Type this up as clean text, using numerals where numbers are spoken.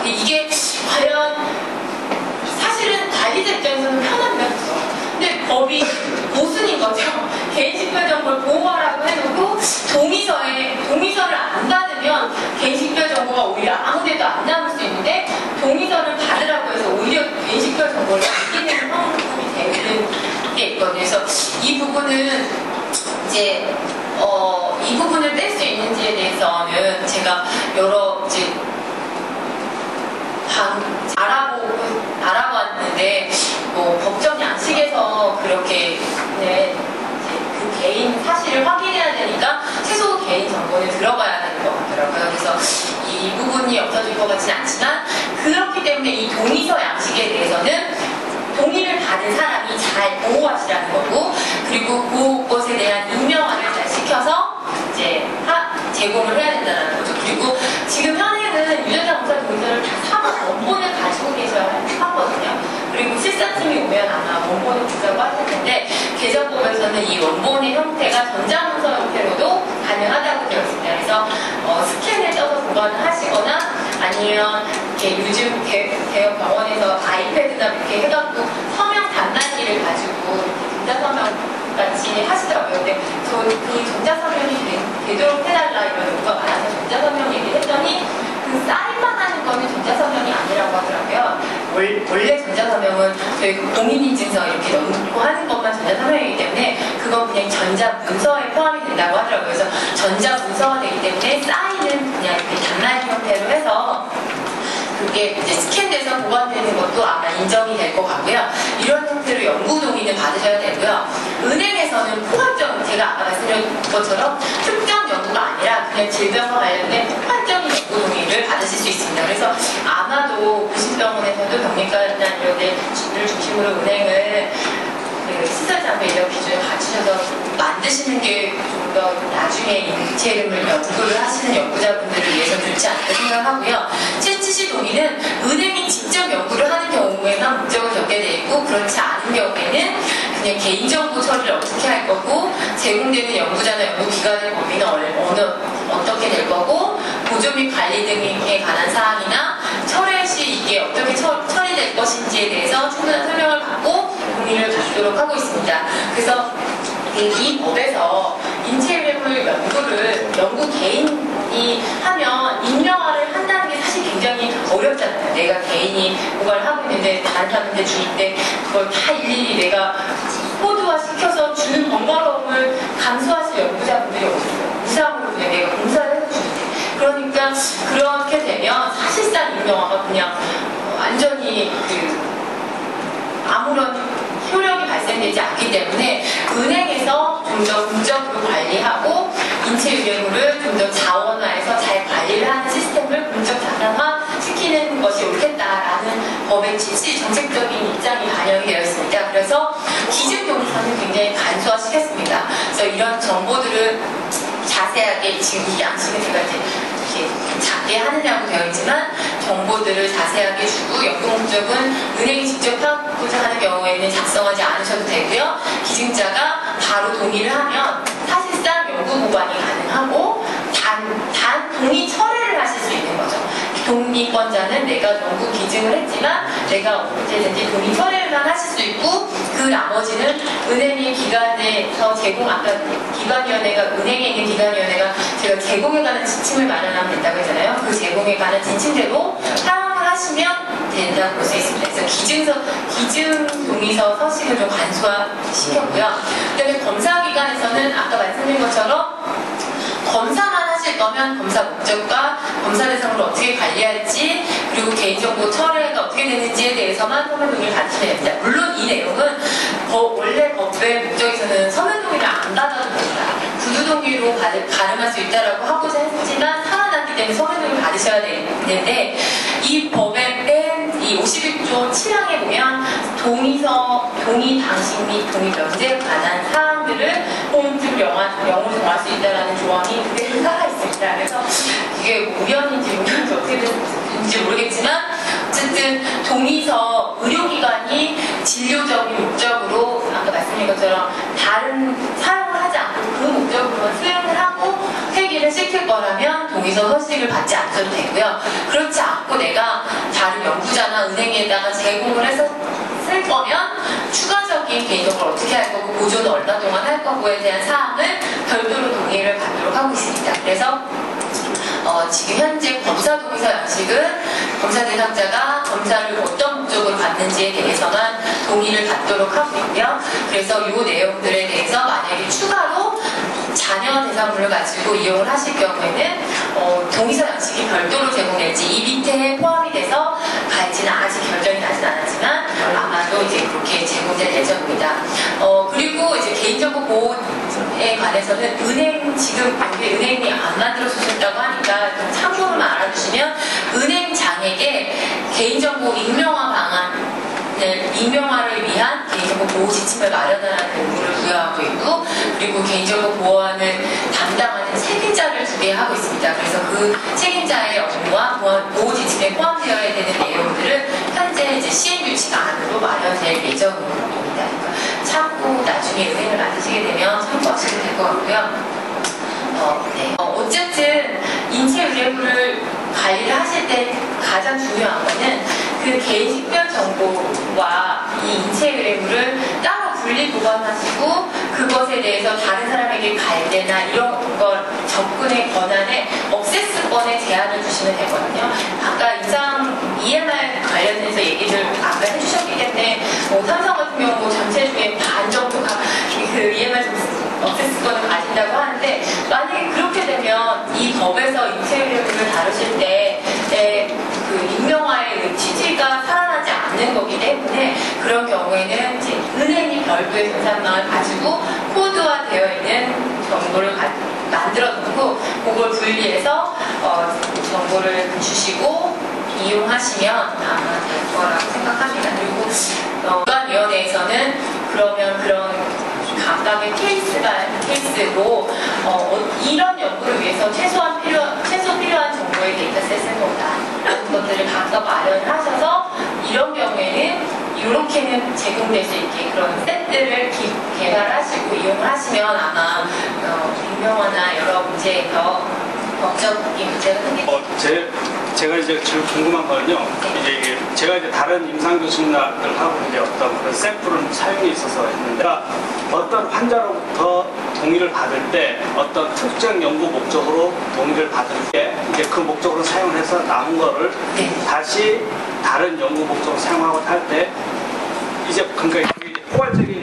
이게 과연 사실은 관리자 입장에서는 편합니다. 근데 법이 모순인 거죠. 개인식별 정보를 보호하라고 해놓고 동의서를 안 받으면 개인식별 정보가 오히려 아무데도 안 남을 수 있는데 동의서를 받으라고 해서 오히려 개인식별 정보를 남기는 방법이 되는 게 있거든요. 그래서 이 부분은 이제 이 부분을 뺄 수 있는지에 대해서는 제가 여러 이제 알아보았는데 뭐 법정 양식에서 그렇게 그 개인 사실을 확인해야 되니까 최소 개인 정보는 들어가야 되는 것 같더라고요. 그래서 이 부분이 없어질 것 같지는 않지만 그렇기 때문에 이 동의서 양식에 대해서는 동의를 받은 사람이 잘 보호하시라는 거고 그리고 그것에 대한 임명화를 잘 시켜서 이제 제공을 해야 된다는 거죠. 그리고 지금 현행은 유전자 검사 동의서를 다 사고 원본을 가지고 계셔야 하거든요. 그리고 실사팀이 오면 아마 원본을 주자고 하실 텐데 개정법에서는 이 원본의 형태가 전자문서 형태로도 가능하다고 되어 있습니다. 그래서 스캔을 떠서 보관을 하시거나 아니면 이렇게 요즘 대형 병원에서 아이패드나 이렇게 해갖고 서명 단말기를 가지고 전자서명 같이 하시더라고요. 근데 그 전자서명이 되도록 해달라 이런 요구가 많아서 전자서명 얘기를 했더니 그 사인만 하는 거는 전자서명이 아니라고 하더라고요. 원래 전자서명은 저희 공인인증서 이렇게 넣고 하는 것만 전자서명이기 때문에 그건 그냥 전자문서에 포함이 된다고 하더라고요. 그래서 전자문서가 되기 때문에 사인은 그냥 이렇게 단말 형태로 해서 그게 이제 스캔돼서 보관되는 것도 아마 인정이 될 것 같고요. 이런 형태로 연구 동의는 받으셔야 되고요. 은행에서는 포괄적, 제가 아까 말씀드린 것처럼 특정 연구가 아니라 그냥 질병과 관련된 포괄적인 연구 동의를 받으실 수 있습니다. 그래서 아마도 구신병원에서도 병리과나 이런 데를 중심으로 은행을 시설장비 이런 기준을 갖추셔서 만드시는 게 좀 더 나중에 인체이름을 연구를 하시는 연구자분들을 위해서 좋지 않을까 생각하고요. 채취시 동의는 은행이 직접 연구를 하는 경우에만 목적을 적게 되어 있고 그렇지 않은 경우에는 그냥 개인정보 처리를 어떻게 할 거고 제공되는 연구자나 연구기관의 범위는 어떻게 될 거고 보조 및 관리 등에 관한 사항이나 철회 시 이게 어떻게 처리될 것인지에 대해서 충분한 설명을 받고 동의를 받도록 하고 있습니다. 그래서 이 법에서 인체유해물 연구 개인이 하면 임명화를 한다는 게 사실 굉장히 어렵잖아요. 내가 개인이 뭔가를 하고 있는데 다른 사람한테 줄 때 그걸 다 일일이 내가 코드화 시켜서 주는 번거로움을 감수하실 연구자분들이 없어요. 무상으로 그냥 내가 공사를 해서 주는데 그러니까 그렇게 되면 사실상 임명화가 그냥 완전히 아무런 효력이 발생되지 않기 때문에 은행에서 좀 더 공적으로 관리하고 인체유해물을 좀 더 자원화해서 잘 관리를 하는 시스템을 공적 자산화 시키는 것이 옳겠다라는 법의 취지, 정책적인 입장이 반영이 되어 있습니다. 그래서 기준 동의서는 굉장히 간소화시켰습니다. 그래서 이런 정보들을 자세하게 지금 이 양식은 제가 이제 이렇게 작게 하느냐고 되어 있지만 정보들을 자세하게 주고 연구 목적은 은행이 직접 하고자 하는 경우에는 작성하지 않으셔도 되고요. 기증자가 바로 동의를 하면 사실상 연구 보관이 가능하고 단 동의 철회를 하실 수 있는 거죠. 동의권자는 내가 연구 기증을 했지만 내가 언제든지 동의 철회만 하실 수 있고 그 나머지는 은행의 기관에서 아까 기관위원회가 은행에 있는 기관위원회가 제가 제공에 관한 지침을 마련하면 된다고 했잖아요. 그 제공에 관한 지침대로 사용을 하시면 된다고 볼 수 있습니다. 그래서 기증 동의서 서식을 좀 간소화시켰고요. 그다음에 검사기관에서는 아까 말씀드린 것처럼 검사만 하실 거면 검사 목적과 검사 대상을 어떻게 관리할지 그리고 개인정보 철회가 어떻게 되는지에 대해서만 서면 동의를 받으셔야 됩니다. 물론 이 내용은 원래 법의 목적에서는 서면 동의를 안 받아도 됩니다. 구두 동의로 가름할 수 있다라고 하고자 했지만 살아났기 때문에 서면 동의를 받으셔야 되는데 이 법의 이 51조 7항에 보면 동의 당식 및 동의 면제에 관한 사항들을 홈트를 영어로 정할 수 있다는 조항이 그대로 살아있습니다. 그래서 이게 우연인지 어떻게 됐는지 모르겠지만 어쨌든 동의서 의료기관이 진료적인 목적으로 아까 말씀드린 것처럼 다른 사용을 하지 않고 그 목적으로만 수행을 하고 회계를 시킬 거라면 동의서 서식을 받지 않아도 되고요. 그렇지 않고 내가 제공을 해서 쓸 거면 추가적인 개인정보를 어떻게 할 거고 보존을 얼마 동안 할 거고에 대한 사항을 별도로 동의를 받도록 하고 있습니다. 그래서 지금 현재 검사 동의서 양식은 검사 대상자가 검사를 어떤 목적으로 받는지에 대해서만 동의를 받도록 하고 있고요. 그래서 이 내용들에 대해서 만약에 추가로 자녀 대상물을 가지고 이용을 하실 경우에는 동의서 양식이 별도로 제공될지 이 밑에 포함이 돼서 갈지는 아직 결정이 나진 않았지만 아마도 이제 그렇게 제공될 예정입니다. 그리고 이제 개인정보 보호에 관해서는 지금 여기 은행이 안 만들어주셨다고 하니까 좀 참고로만 알아두시면 은행장에게 개인정보 익명화를 위한 개인정보 보호 지침을 마련하라는 의무를 부여하고 있고, 그리고 개인정보 보호안을 담당하는 책임자를 두개하고 있습니다. 그래서 그 책임자의 업무와 보호 지침에 포함되어야 되는 내용들은 현재 이제 시행규칙 안으로 마련될 예정입니다. 그러니까 참고 나중에 은행을 만드시게 되면 참고하시면 될 것 같고요. 어쨌든 인체 의뢰물을 관리를 하실 때 가장 중요한 거는 그 개인 식별 정보와 이 인체 의뢰물을 따로 분리 보관하시고 그것에 대해서 다른 사람에게 갈 때나 이런 걸 접근의 권한에 억세스권에 제한을 두시면 되거든요. 아까 인상 EMR 관련해서 얘기를 아까 해주셨기 때문에 삼성 같은 경우 전체 중에 반 정도가 그 EMR 억세스권을 가진다고 하는데, 만약에 그렇게 되면 이 법에서 인체 의뢰물을 다루실 때 그 익명화의 취지가 살아나지 않는 거기 때문에 그런 경우에는 이제 은행이 별도의 전산망을 가지고 코드화되어 있는 정보를 만들어 놓고 그걸 분리해서 정보를 주시고 이용하시면 아마 될 거라고 생각합니다. 그리고 보안위원회에서는 그러면 그런 각각의 케이스로 이런 연구를 위해서 최소 필요한 정보의 데이터셋은 뭐다라는 것들을 각각 마련을 하셔서 이런 경우에는 이렇게는 제공될 수 있게 그런 셋들을 개발하시고 이용을 하시면 아마 익명화나 여러 문제에서 법적인 문제가 생기죠. 제가 이제 지금 궁금한 거는요. 이제 제가 이제 다른 임상교수님들하고 이제 어떤 그런 샘플을 사용에 있어서 했는데, 어떤 환자로부터 동의를 받을 때 어떤 특정 연구 목적으로 동의를 받을 때 이제 그 목적으로 사용을 해서 남은 거를 다시 다른 연구 목적으로 사용하고 할 때 이제 그러니까 포괄적인